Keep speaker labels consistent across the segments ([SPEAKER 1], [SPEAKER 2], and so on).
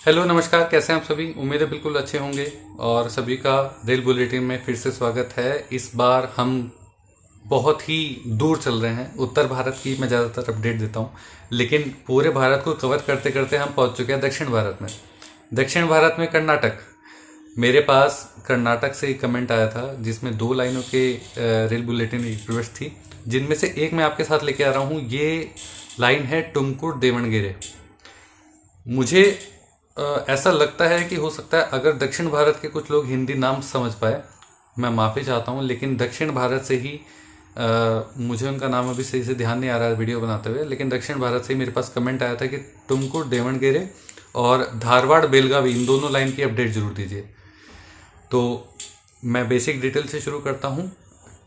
[SPEAKER 1] Hello नमस्कार, कैसे हैं आप सभी। उम्मीद है बिल्कुल अच्छे होंगे और सभी का रेल बुलेटिन में फिर से स्वागत है। इस बार हम बहुत ही दूर चल रहे हैं। उत्तर भारत की मैं ज़्यादातर अपडेट देता हूं, लेकिन पूरे भारत को कवर करते करते हम पहुंच चुके हैं दक्षिण भारत में। दक्षिण भारत में कर्नाटक। मेरे पास कर्नाटक से एक कमेंट आया था जिसमें 2 लाइनों के रेल बुलेटिन रिक्वेस्ट थी, जिनमें से एक मैं आपके साथ लेके आ रहा हूँ। ये लाइन है टुमकुर देवणगेरे। मुझे ऐसा लगता है कि हो सकता है अगर दक्षिण भारत के कुछ लोग हिंदी नाम समझ पाए, मैं माफ़ी चाहता हूँ, लेकिन दक्षिण भारत से ही मुझे उनका नाम अभी सही से ध्यान नहीं आ रहा है वीडियो बनाते हुए, लेकिन दक्षिण भारत से ही मेरे पास कमेंट आया था कि टुमकुर देवणगेरे और धारवाड़ बेलगावी, इन दोनों लाइन की अपडेट जरूर दीजिए। तो मैं बेसिक डिटेल से शुरू करता हूँ।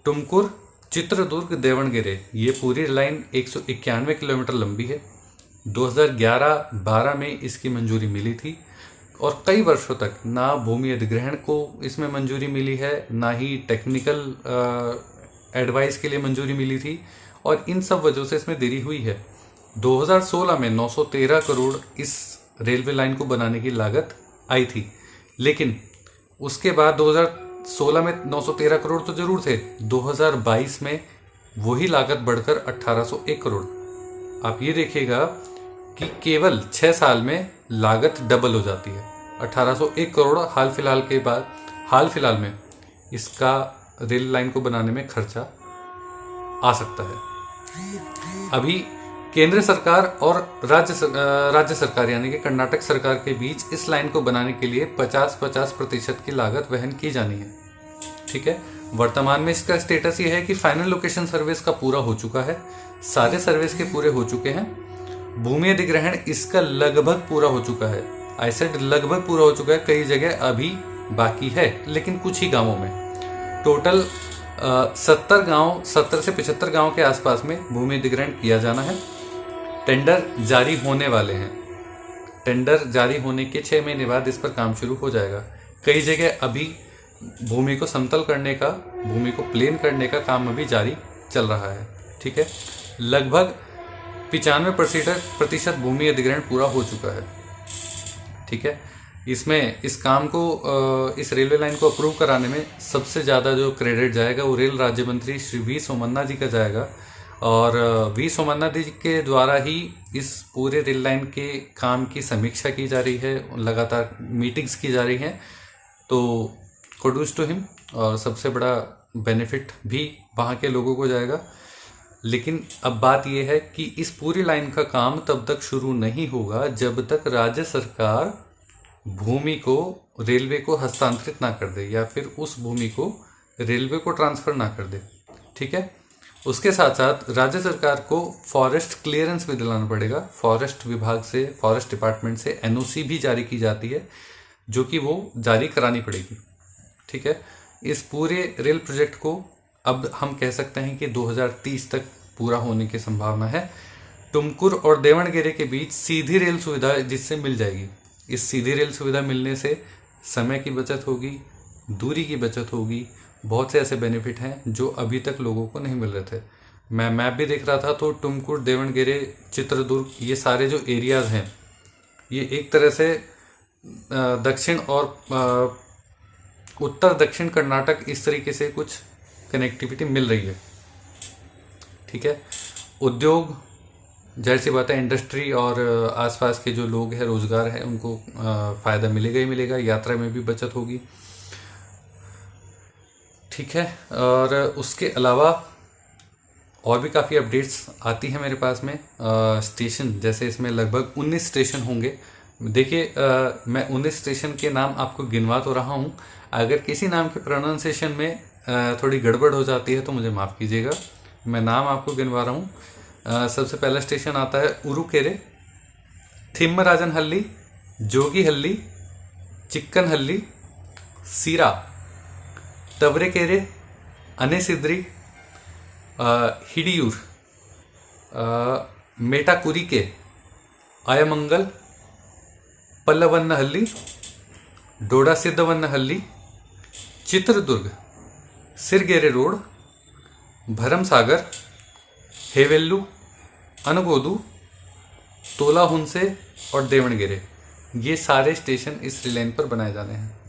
[SPEAKER 1] टुमकुर चित्रदुर्ग देवणगेरे, ये पूरी लाइन 191 किलोमीटर लंबी है। 2011-12 में इसकी मंजूरी मिली थी और कई वर्षों तक ना भूमि अधिग्रहण को इसमें मंजूरी मिली है, ना ही टेक्निकल एडवाइस के लिए मंजूरी मिली थी, और इन सब वजहों से इसमें देरी हुई है। 2016 में 913 करोड़ इस रेलवे लाइन को बनाने की लागत आई थी, लेकिन उसके बाद 2016 में 913 करोड़ तो जरूर थे, 2022 में वही लागत बढ़कर 1801 करोड़। आप ये देखिएगा कि केवल 6 साल में लागत डबल हो जाती है। 1801 करोड़ हाल फिलहाल में इसका रेल लाइन को बनाने में खर्चा आ सकता है। अभी केंद्र सरकार और राज्य सरकार यानी कि कर्नाटक सरकार के बीच इस लाइन को बनाने के लिए 50-50% की लागत वहन की जानी है। ठीक है। वर्तमान में इसका स्टेटस ये है कि फाइनल लोकेशन सर्विस का पूरा हो चुका है, सारे सर्विस के पूरे हो चुके हैं। भूमि अधिग्रहण इसका लगभग पूरा हो चुका है। आई सेड लगभग पूरा हो चुका है, कई जगह अभी बाकी है, लेकिन कुछ ही गांवों में। टोटल 70 से 75 गांव के आसपास में भूमि अधिग्रहण किया जाना है। टेंडर जारी होने वाले हैं। टेंडर जारी होने के 6 महीने बाद इस पर काम शुरू हो जाएगा। कई जगह अभी भूमि को समतल करने का, भूमि को प्लेन करने का काम अभी जारी चल रहा है। ठीक है। लगभग 95% भूमि अधिग्रहण पूरा हो चुका है। ठीक है। इसमें इस काम को, इस रेलवे लाइन को अप्रूव कराने में सबसे ज़्यादा जो क्रेडिट जाएगा वो रेल राज्य मंत्री श्री वी सोमन्ना जी का जाएगा, और वी सोमन्ना जी के द्वारा ही इस पूरे रेल लाइन के काम की समीक्षा की जा रही है, लगातार मीटिंग्स की जा रही हैं। तो कुडोज टू हिम, और सबसे बड़ा बेनिफिट भी वहाँ के लोगों को जाएगा। लेकिन अब बात यह है कि इस पूरी लाइन का काम तब तक शुरू नहीं होगा जब तक राज्य सरकार भूमि को रेलवे को हस्तांतरित ना कर दे, या फिर उस भूमि को रेलवे को ट्रांसफर ना कर दे। ठीक है। उसके साथ साथ राज्य सरकार को फॉरेस्ट क्लियरेंस भी दिलाना पड़ेगा। फॉरेस्ट विभाग से, फॉरेस्ट डिपार्टमेंट से एनओसी भी जारी की जाती है, जो कि वो जारी करानी पड़ेगी। ठीक है। इस पूरे रेल प्रोजेक्ट को अब हम कह सकते हैं कि 2030 तक पूरा होने की संभावना है। टुमकुर और देवणगेरे के बीच सीधी रेल सुविधा जिससे मिल जाएगी। इस सीधी रेल सुविधा मिलने से समय की बचत होगी, दूरी की बचत होगी, बहुत से ऐसे बेनिफिट हैं जो अभी तक लोगों को नहीं मिल रहे थे। मैं मैप भी देख रहा था तो टुमकुर, देवणगेरे, चित्रदुर्ग, ये सारे जो एरियाज हैं, ये एक तरह से दक्षिण और उत्तर दक्षिण कर्नाटक, इस तरीके से कुछ कनेक्टिविटी मिल रही है। ठीक है। उद्योग, जाहिर सी बात है, इंडस्ट्री और आसपास के जो लोग हैं, रोजगार है, उनको फ़ायदा मिलेगा ही मिलेगा। यात्रा में भी बचत होगी। ठीक है। और उसके अलावा और भी काफ़ी अपडेट्स आती हैं मेरे पास में। स्टेशन, जैसे इसमें लगभग 19 स्टेशन होंगे। देखिए, मैं 19 स्टेशन के नाम आपको गिनवा तो रहा हूँ। अगर किसी नाम के प्रोनाउंसिएशन में थोड़ी गड़बड़ हो जाती है तो मुझे माफ़ कीजिएगा। मैं नाम आपको गिनवा रहा हूँ। सबसे पहला स्टेशन आता है उरुकेरे, थिम्मराजनहल्ली, जोगीहल्ली, चिक्कनहल्ली, सीरा, तवरेकेरे, अनेसिद्री, हिडियूर, मेटाकुरिके, आयमंगल, पल्लवन्नहल्ली, डोडासिद्धवन्नहल्ली, चित्रदुर्ग, सिरगेरे रोड, भरमसागर, हेवेल्लू, अनगोदू, तोलाहुनसे और देवणगेरे। ये सारे स्टेशन इस रेल लाइन पर बनाए जाने हैं।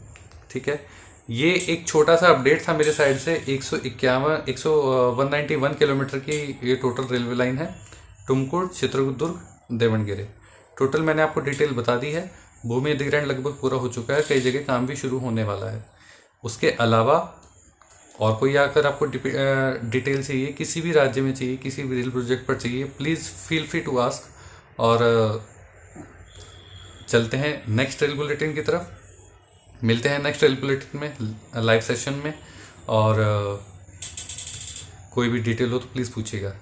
[SPEAKER 1] ठीक है, ये एक छोटा सा अपडेट था मेरे साइड से। 191 किलोमीटर की ये टोटल रेलवे लाइन है, तुमकुर, चित्रदुर्ग, दावणगेरे। टोटल मैंने आपको डिटेल बता दी है। भूमि अधिग्रहण लगभग पूरा हो चुका है, कई जगह काम भी शुरू होने वाला है। उसके अलावा और कोई अगर आपको डिटेल चाहिए, किसी भी राज्य में चाहिए, किसी भी रेल प्रोजेक्ट पर चाहिए, please feel free to ask. और चलते हैं नेक्स्ट रेल बुलेटिन की तरफ। मिलते हैं नेक्स्ट रेल बुलेटिन में, लाइव सेशन में। और कोई भी डिटेल हो तो प्लीज़ पूछिएगा।